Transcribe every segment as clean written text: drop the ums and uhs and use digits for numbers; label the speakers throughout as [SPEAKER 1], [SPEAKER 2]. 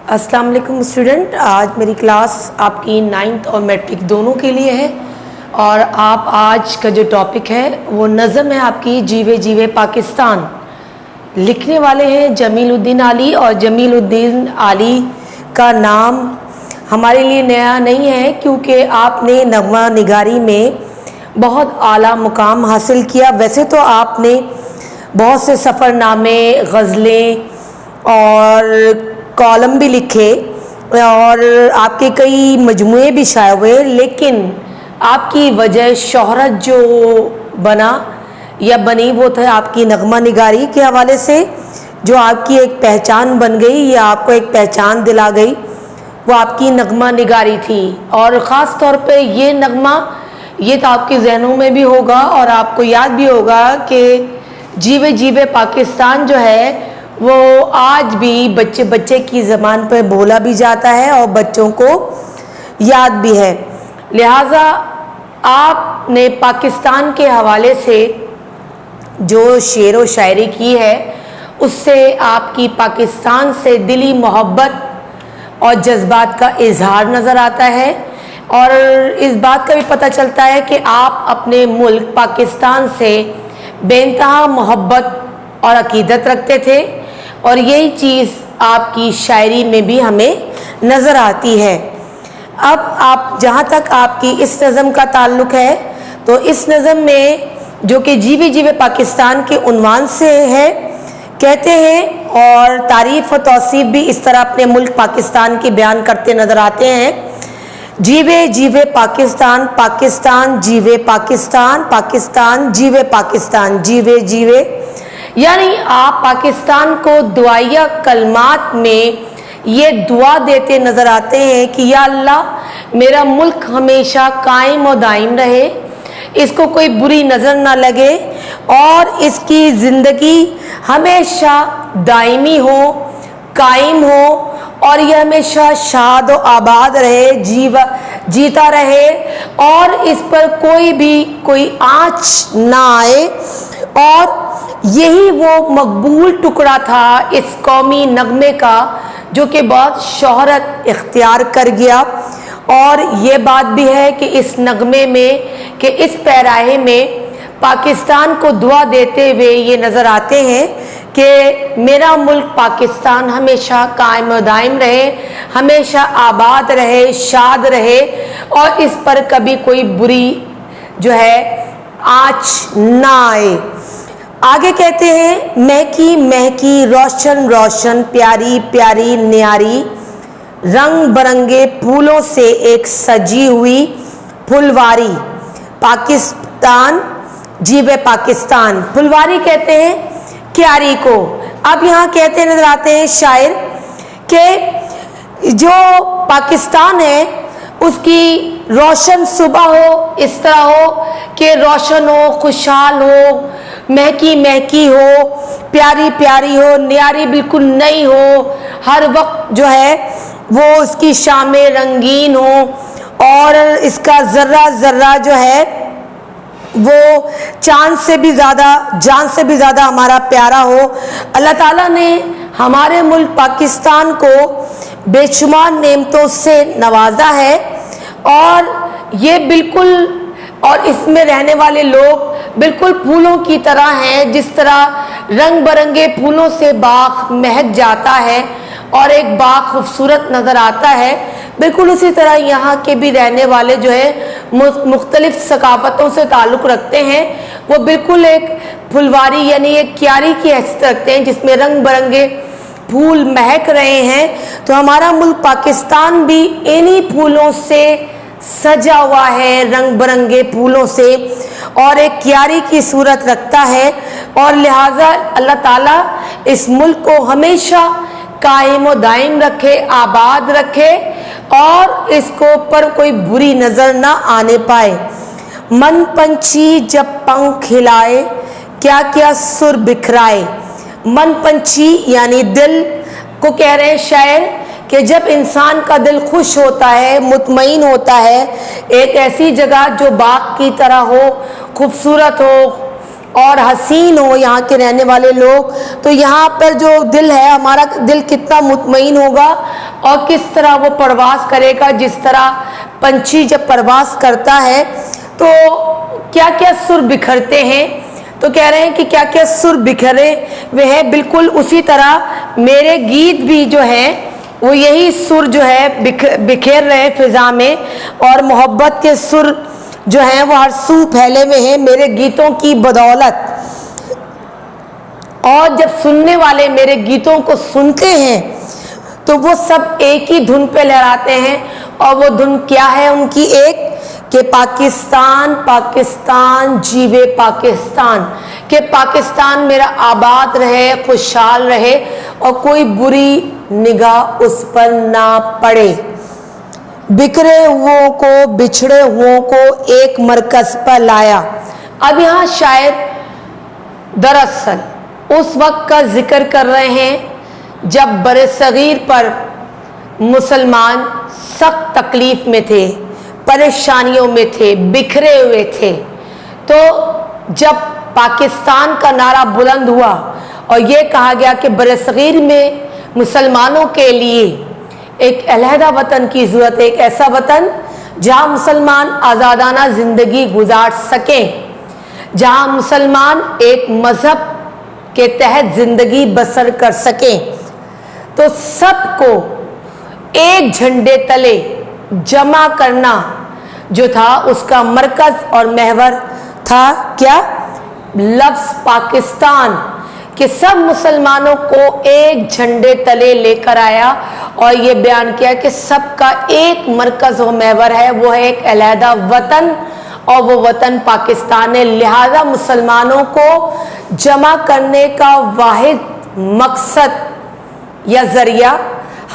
[SPEAKER 1] अस्सलाम वालेकुम स्टूडेंट। आज मेरी क्लास आपकी 9th और मैट्रिक दोनों के लिए है और आप आज का जो टॉपिक है वो नज़म है आपकी जीवे जीवे पाकिस्तान। लिखने वाले हैं जमीलुद्दीन आली और जमीलुद्दीन आली का नाम हमारे लिए नया नहीं है क्योंकि आपने नगमा निगारी में बहुत आला मुकाम हासिल किया। वैसे तो आपने बहुत से सफ़रनामे, गज़लें और कॉलम भी लिखे और आपके कई मजमुए भी शाये हुए, लेकिन आपकी वजह शोहरत जो बना या बनी वो था आपकी नगमा निगारी के हवाले से, जो आपकी एक पहचान बन गई या आपको एक पहचान दिला गई, वो आपकी नगमा निगारी थी। और ख़ास तौर पे ये नगमा ये तो आपके जहनों में भी होगा और आपको याद भी होगा कि जीवे जीवे पाकिस्तान जो है वो आज भी बच्चे बच्चे की ज़बान पर बोला भी जाता है और बच्चों को याद भी है। लिहाजा आपने पाकिस्तान के हवाले से जो शेर व शायरी की है उससे आपकी पाकिस्तान से दिली मोहब्बत और जज्बात का इजहार नज़र आता है और इस बात का भी पता चलता है कि आप अपने मुल्क पाकिस्तान से बेइंतहा मोहब्बत और अकीदत रखते थे और यही चीज़ आपकी शायरी में भी हमें नज़र आती है। अब आप जहाँ तक आपकी इस नज़म का ताल्लुक़ है तो इस नज़म में जो कि जीवे जीवे पाकिस्तान के उन्वान से है कहते हैं और तारीफ़ और तौसीफ़ भी इस तरह अपने मुल्क पाकिस्तान की बयान करते नज़र आते हैं। जीवे जीवे पाकिस्तान, पाकिस्तान जीवे पाकिस्तान, पाकिस्तान जीवे पाकिस्तान, जीवे जीवे, यानी आप पाकिस्तान को दुआया कलमात में ये दुआ देते नज़र आते हैं कि या अल्लाह मेरा मुल्क हमेशा कायम और दायम रहे, इसको कोई बुरी नज़र ना लगे और इसकी ज़िंदगी हमेशा दायमी हो, कायम हो और यह हमेशा शाद और आबाद रहे, जीता रहे और इस पर कोई आँच ना आए। और यही वो मकबूल टुकड़ा था इस कौमी नगमे का जो कि बहुत शोहरत इख्तियार कर गया। और ये बात भी है कि इस नगमे में कि इस पैराहे में पाकिस्तान को दुआ देते हुए ये नज़र आते हैं कि मेरा मुल्क पाकिस्तान हमेशा कायम और दायम रहे, हमेशा आबाद रहे, शाद रहे और इस पर कभी कोई बुरी जो है आँच ना आए। आगे कहते हैं महकी महकी रोशन रोशन प्यारी प्यारी न्यारी, रंग बरंगे फूलों से एक सजी हुई फुलवारी, पाकिस्तान जीवे पाकिस्तान। फुलवारी कहते हैं क्यारी को। अब यहाँ कहते नजर आते हैं शायर कि जो पाकिस्तान है उसकी रोशन सुबह हो, इस तरह हो कि रोशन हो, खुशहाल हो, महकी महकी हो, प्यारी प्यारी हो, न्यारी बिल्कुल नई हो, हर वक्त जो है वो उसकी शामें रंगीन हो और इसका ज़र्रा ज़र्रा जो है वो चांद से भी ज़्यादा, जान से भी ज़्यादा हमारा प्यारा हो। अल्लाह ताला ने हमारे मुल्क पाकिस्तान को बेशुमार नेमतों से नवाजा है और ये बिल्कुल, और इसमें रहने वाले लोग बिल्कुल फूलों की तरह हैं। जिस तरह रंग बरंगे फूलों से बाग महक जाता है और एक बाग खूबसूरत नज़र आता है, बिल्कुल उसी तरह यहाँ के भी रहने वाले जो है मुख्तलिफ सकाफ़तों से ताल्लुक़ रखते हैं। वो बिल्कुल एक फुलवारी यानी एक क्यारी की हैसियत रखते हैं जिसमें रंग बरंगे फूल महक रहे हैं। तो हमारा मुल्क पाकिस्तान भी इन्हीं फूलों से सजा हुआ है, रंग बरंगे फूलों से और एक क्यारी की सूरत रखता है और लिहाजा अल्लाह ताला इस मुल्क को हमेशा कायम और दायम रखे, आबाद रखे और इसको पर कोई बुरी नज़र ना आने पाए। मन पंछी जब पंख हिलाए क्या क्या सुर बिखराए। मन पंछी यानी दिल को कह रहे हैं शायर कि जब इंसान का दिल खुश होता है, मुतमईन होता है, एक ऐसी जगह जो बाग की तरह हो, खूबसूरत हो, और हसीन हो यहाँ के रहने वाले लोग, तो यहाँ पर जो दिल है, हमारा दिल कितना मुतमईन होगा और किस तरह वो परवास करेगा। जिस तरह पंछी जब परवास करता है तो क्या क्या सुर बिखरते हैं, तो कह रहे हैं कि क्या क्या सुर बिखरे वे हैं, बिल्कुल उसी तरह मेरे गीत भी जो है वो यही सुर जो है बिखेर रहे फिजा में, और मोहब्बत के सुर जो हैं वो हर सू फैले हुए हैं मेरे गीतों की बदौलत। और जब सुनने वाले मेरे गीतों को सुनते हैं तो वो सब एक ही धुन पे लहराते हैं, और वो धुन क्या है उनकी? एक कि पाकिस्तान पाकिस्तान जीवे पाकिस्तान, कि पाकिस्तान मेरा आबाद रहे, खुशहाल रहे और कोई बुरी निगाह उस पर ना पड़े। बिखरे हुओं को, बिछड़े हुओं को एक मरकज पर लाया। अब यहाँ शायद दरअसल उस वक्त का जिक्र कर रहे हैं जब बरसगीर पर मुसलमान सख्त तकलीफ में थे, परेशानियों में थे, बिखरे हुए थे। तो जब पाकिस्तान का नारा बुलंद हुआ और ये कहा गया कि बरसगीर में मुसलमानों के लिए एक अलहदा वतन की ज़रूरत है, एक ऐसा वतन जहाँ मुसलमान आज़ादाना ज़िंदगी गुजार सकें, जहाँ मुसलमान एक मज़हब के तहत ज़िंदगी बसर कर सकें, तो सबको एक झंडे तले जमा करना जो था उसका मरकज़ और महवर था क्या? लफ्ज़ पाकिस्तान, कि सब मुसलमानों को एक झंडे तले लेकर आया और ये बयान किया कि सबका एक मरकज़ व महवर है, वो है एक अलहदा वतन, और वो वतन पाकिस्तान है। लिहाजा मुसलमानों को जमा करने का वाहिद मकसद या ज़रिया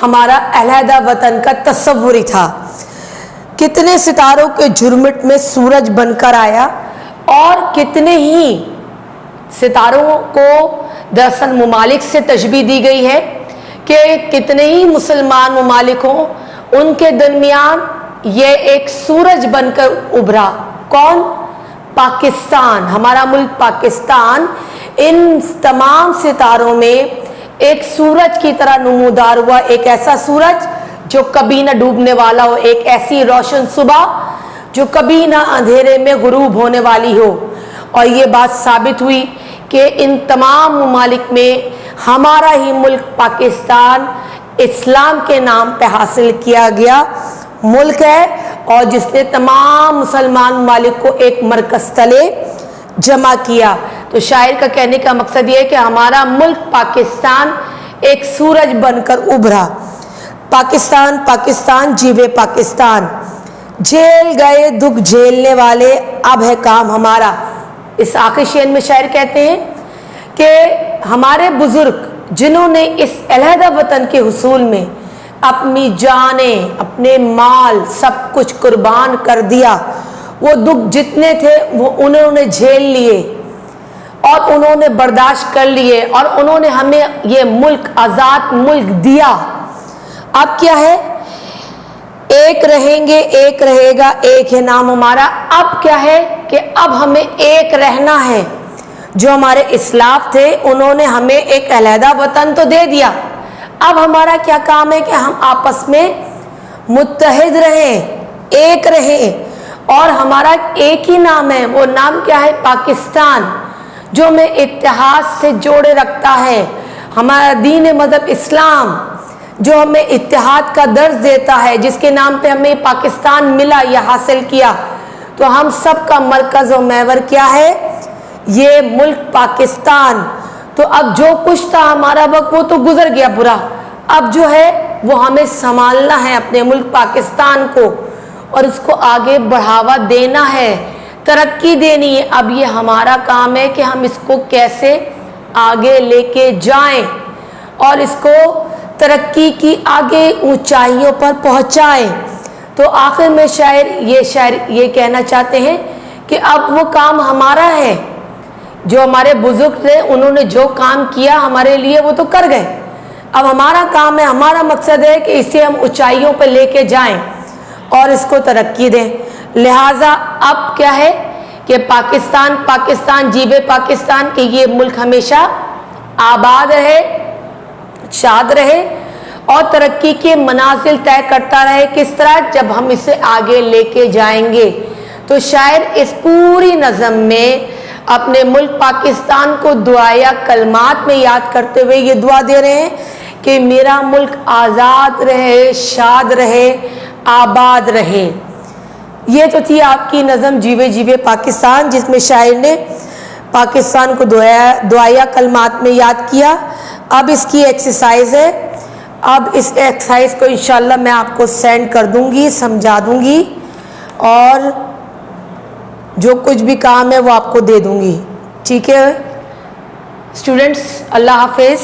[SPEAKER 1] हमारा अलहदा वतन का तस्वुर ही था। कितने सितारों के झुरमुट में सूरज बनकर आया, और कितने ही सितारों को दरअसल मुमालिक से तशबीह दी गई है कि कितने ही मुसलमान मुमालिक हों, उनके दरमियान ये एक सूरज बनकर उभरा। कौन? पाकिस्तान, हमारा मुल्क पाकिस्तान इन तमाम सितारों में एक सूरज की तरह नमूदार हुआ, एक ऐसा सूरज जो कभी ना डूबने वाला हो, एक ऐसी रोशन सुबह जो कभी ना अंधेरे में गुरूब होने वाली हो। और ये बात साबित हुई कि इन तमाम ममालिक में हमारा ही मुल्क पाकिस्तान इस्लाम के नाम पे हासिल किया गया मुल्क है, और जिसने तमाम मुसलमान ममालिक को एक मरकज़ तले जमा किया। तो शायर का कहने का मकसद ये है कि हमारा मुल्क पाकिस्तान एक सूरज बनकर उभरा। पाकिस्तान पाकिस्तान जीवे पाकिस्तान, झेल गए दुख झेलने वाले, अब है काम हमारा। इस आखिरी शेर में शायर कहते हैं कि हमारे बुजुर्ग जिन्होंने इस अलहदा वतन के हुसूल में अपनी जानें, अपने माल सब कुछ कुर्बान कर दिया, वो दुख जितने थे वो उन्होंने झेल लिए और उन्होंने बर्दाश्त कर लिए, और उन्होंने हमें ये मुल्क, आज़ाद मुल्क दिया। अब क्या है? एक रहेंगे, एक रहेगा, एक है नाम हमारा। अब क्या है कि अब हमें एक रहना है। जो हमारे इस्लाफ थे उन्होंने हमें एक अलहदा वतन तो दे दिया, अब हमारा क्या काम है कि हम आपस में मुत्तहिद रहें, एक रहें, और हमारा एक ही नाम है। वो नाम क्या है? पाकिस्तान, जो हमें इत्तेहाद से जोड़े रखता है। हमारा दीन मज़हब इस्लाम जो हमें इत्तेहाद का दर्ज देता है, जिसके नाम पे हमें पाकिस्तान मिला या हासिल किया। तो हम सब का मरकज़ और महवर क्या है? ये मुल्क पाकिस्तान। तो अब जो कुछ था हमारा वक्त वो तो गुजर गया बुरा, अब जो है वो हमें संभालना है अपने मुल्क पाकिस्तान को, और इसको आगे बढ़ावा देना है, तरक्की देनी है। अब ये हमारा काम है कि हम इसको कैसे आगे लेके जाएं और इसको तरक्की की आगे ऊंचाइयों पर पहुंचाएं। तो आखिर में शायर ये कहना चाहते हैं कि अब वो काम हमारा है। जो हमारे बुजुर्ग थे उन्होंने जो काम किया हमारे लिए वो तो कर गए, अब हमारा काम है, हमारा मकसद है कि इसे हम ऊंचाइयों पर लेके जाएं और इसको तरक्की दें। लिहाजा अब क्या है कि पाकिस्तान पाकिस्तान जीवे पाकिस्तान, कि ये मुल्क हमेशा आबाद रहे, शाद रहे और तरक्की के मनाजिल तय करता रहे। किस तरह? जब हम इसे आगे लेके जाएंगे। तो शायर इस पूरी नज़म में अपने मुल्क पाकिस्तान को दुआया कलमात में याद करते हुए ये दुआ दे रहे हैं कि मेरा मुल्क आज़ाद रहे, शाद रहे, आबाद रहे। ये तो थी आपकी नज़म जीवे जीवे पाकिस्तान, जिसमें शायर ने पाकिस्तान को दुआया कलमात में याद किया। अब इसकी एक्सरसाइज है। अब इस एक्सरसाइज को इंशाल्लाह मैं आपको सेंड कर दूंगी, समझा दूंगी और जो कुछ भी काम है वो आपको दे दूंगी। ठीक है स्टूडेंट्स, अल्लाह हाफिज़।